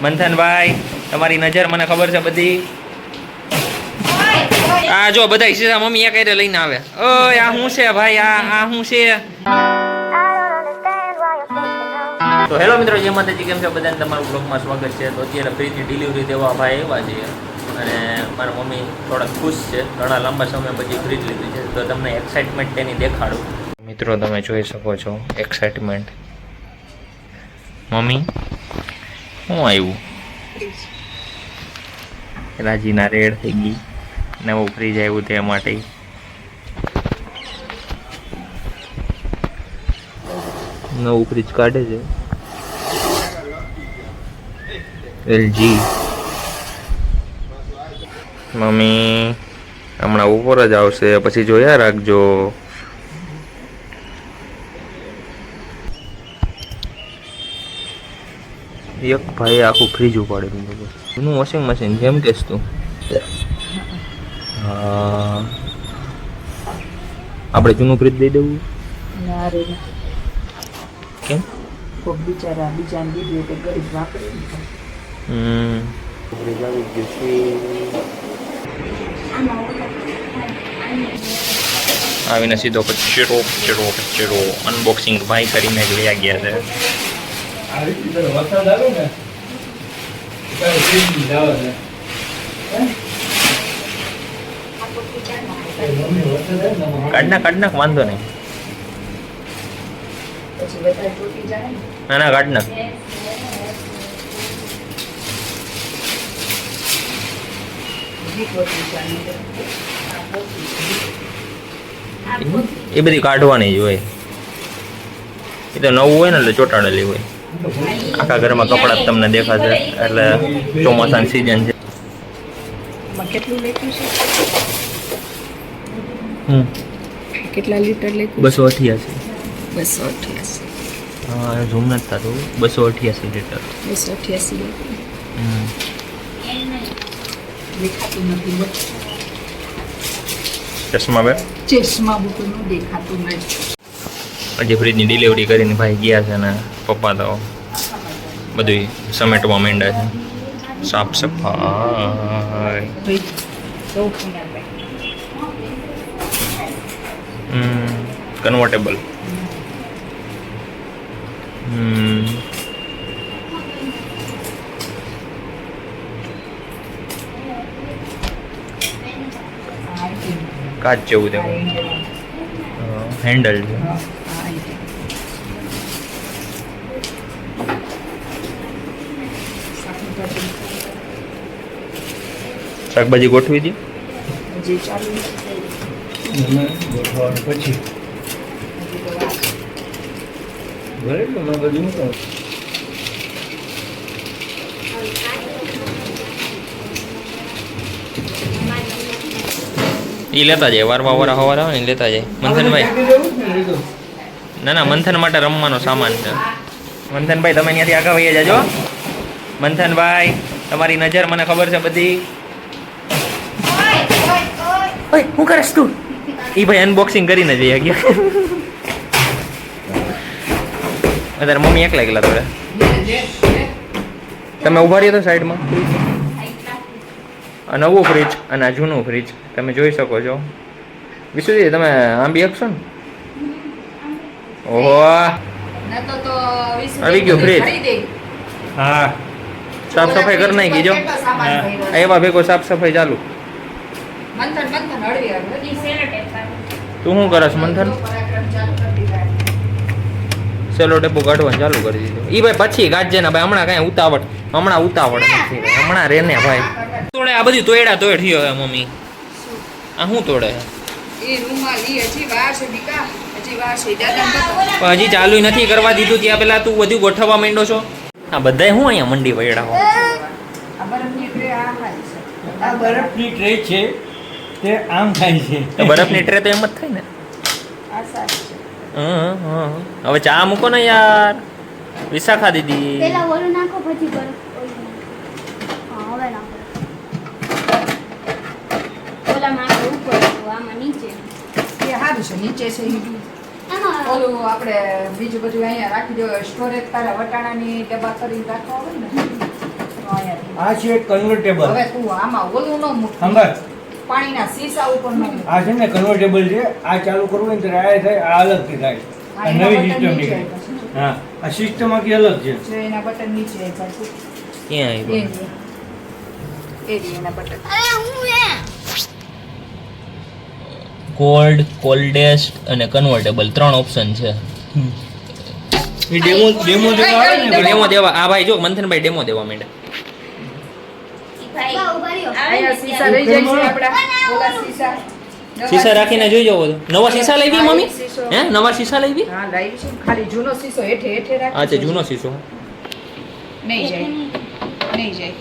મંથનભાઈ તમારી નજર મને ખબર છે બધી. આ જો બધા સીધા મમ્મી એક આરે લઈને આવે. ઓય આ શું છે ભાઈ? આ શું છે? તો હેલો મિત્રો, જય માતાજી, કેમ છો બધાને? તમારું બ્લોગમાં સ્વાગત છે. તો અત્યારે ફ્રીથી ડિલિવરી દેવા ભાઈ આવ્યા છીએ અને મારા મમ્મી થોડા ખુશ છે. ઘણા લાંબા સમય પછી ફ્રીજ લીધું છે, તો તમને એક્સાઇટમેન્ટ તેની દેખાડું. મિત્રો તમે જોઈ શકો છો એક્સાઇટમેન્ટ. મમ્મી શું આવ્યું? રાજીના રેડ થઈ ગઈ. નવું ફ્રીજ આવ્યું તે માટે. નવું ફ્રીજ કાઢે છે એલજી. મમ્મી હમણાં ઉપર જ આવશે, પછી જોયા રાખજો. એક ભાઈ આખું ફ્રીજ ઉપાડી દીધું. જૂનું વોશિંગ મશીન જેમ કેસ તું. હા, આપણે જૂનું ફ્રીજ દઈ દેવું. ના રે, કેમ? કોક બિચારા બીજાને દીધું એટલે ગરીબ વાપરે. ફ્રીજ આવી ગયું છે. આવીને સીધો કચરો કચરો કચરો અનબોક્સિંગ ભાઈ કરીને લઈ ગયા છે. કાઢનાક વાંધો નહીં. ના ના કાઢનાક. એ બધી કાઢવાની જ હોય. એ તો નવું હોય ને એટલે ચોંટાડેલી હોય. આખા ઘરમાં કપડાં તમને દેખાશે એટલે ચોમાસાની સિઝન છે. કેટલું લખ્યું છે? કેટલા લીટર લખ્યું? 288. 288. હા, ઝૂમ નથી થતું. 288 લીટર. 288 લીટર. દેખાતું નથી. ચશ્મા બે ચશ્મા બુકું દેખાતું નથી. હજી ફ્રીજની ડિલિવરી કરીને ભાઈ ગયા છે ને પપ્પા તો બધું સમેટવા માંડ્યા છે. સાફ સફાઈ. કન્વર્ટેબલ. કાચ જેવું તેવું હેન્ડલ છે. શાકભાજી ગોઠવી દે. હજી ચાલુ ગોઠવાનું પછી એ લેતા જાય વારવા વારા હવાર આવે ને લેતા જાય. મંથનભાઈ ના મંથન માટે રમવાનો સામાન છે. મંથનભાઈ તમે ત્યાંથી આગળ વહી જાજો. મંથનભાઈ તમારી નજર મને ખબર છે બધી. ઓય શું કરસ તું? એ ભાઈ અનબોક્સિંગ કરીને જઈ ગયા. અત્યારે મમ્મી એકલા થોડા. તમે ઉભા રહ્યો તો સાઈડમાં. આ નવું ફ્રીજ અને આ જૂનું ફ્રીજ તમે જોઈ શકો છો. વિશુજી તમે આંબી શકશો ને? ઓહો આવી ગયું ફ્રીજ. હા, સાફ સફાઈ કરી નાખી જો. એવા ભેગો સાફ સફાઈ ચાલુ. તું શું કરસ મંથન? સેલો ટેપો કાઢવાનું ચાલુ કરી દીધું. ઈ ભાઈ પછી કાઢજે ને ભાઈ. હમણાં કઈ ઉતાવળ નથી. હમણાં રે ને ભાઈ. તોડે આ બધી તોડ્યા થયો હે મમ્મી. આ શું તોડે? હજી ચાલુ નથી કરવા દીધું. ત્યાં પેલા તું બધું ગોઠવવા માંડ્યો છો. આ બધાય શું અહીંયા મંડી વૈડા હો. આ બરફની ટ્રે છે તે આમ થાય છે. તો બરફની ટ્રે તો એમ જ થાય ને. હવે ચા મૂકો ને યાર. વિશાખા દીદી પેલા ઓલું નાખો પછી બરફ. હા હવે નાખો. ઓલામાં આપણે ઉપર આમાં નીચે. એ સારું છે. નીચે છે ઓલું આપણે બીજું બધું અહીંયા રાખી દો. સ્ટોરેજ તારા વટાણાની ડબ્બા કરીને રાખવા હોય ને આ છે કન્વર્ટેબલ. હવે તું આમાં ઓલું ન મૂક. સાંભળ, પાણીના શીશા ઉપર ન મૂક. આ છે ને કન્વર્ટેબલ છે. આ ચાલુ કરવું હોય ને ત્યારે આ થાય, આ અલગથી થાય. હા, આ એના નવી બટન સિસ્ટમ નીચે નીકળી. આવ્યા છે. હા, આ સિસ્ટમ આખી અલગ છે. જો એના બટન નીચે આવ્યા છે. ક્યાં એ આવ્યું જ. એ જ એના બટન. કોલ્ડ, કોલ્ડેસ્ટ અને કન્વર્ટેબલ 3 ઓપ્શન છે. એ ડેમો ડેમો દેવા આવે ને ડેમો દેવા આ ભાઈ જો મંથનભાઈ ડેમો દેવા માંડ્યા. અહીંયા શીશા રહી જાય છે આપણા. ઓલા શીશા. શીશા રાખીને જોઈ જવો તો. નવા શીશા લાવી મમ્મી? શીશો. હે નવા શીશા લાવી? હા, લાવી છે. ખાલી જૂનો શીશો હેઠે હેઠે રાખી. આ છે જૂનો શીશો. નહીં જાય. નહીં જાય.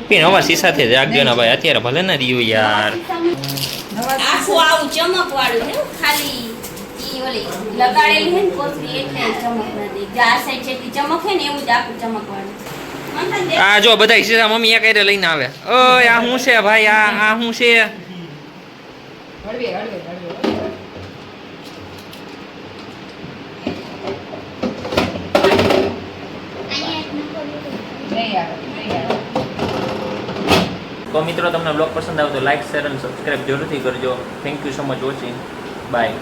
પી નવા શીશાથી જ રાખજો ને ભાઈ, અત્યારે ભલે ના રહ્યું યાર. નવા આખું આવું ચમક વાળું છે ખાલી ઈ ઓલી લગાડેલી છે ને કોથળી એટલે ચમક નથી. જે આ સાઈડ જેટલી ચમક છે ને એવું જ આખું ચમક વાળું. આ જો બધા શીશા મમ્મી એક હારે લઈને આવે. ઓય આ શું છે ભાઈ? આ શું છે? હળવે હળવે હળવે હળવે. નહીં આવે નહીં આવે. તો મિત્રો તમને બ્લોગ પસંદ આવે તો લાઈક શેર અને સબસ્ક્રાઇબ જરૂરથી કરજો. Thank you so much watching. By.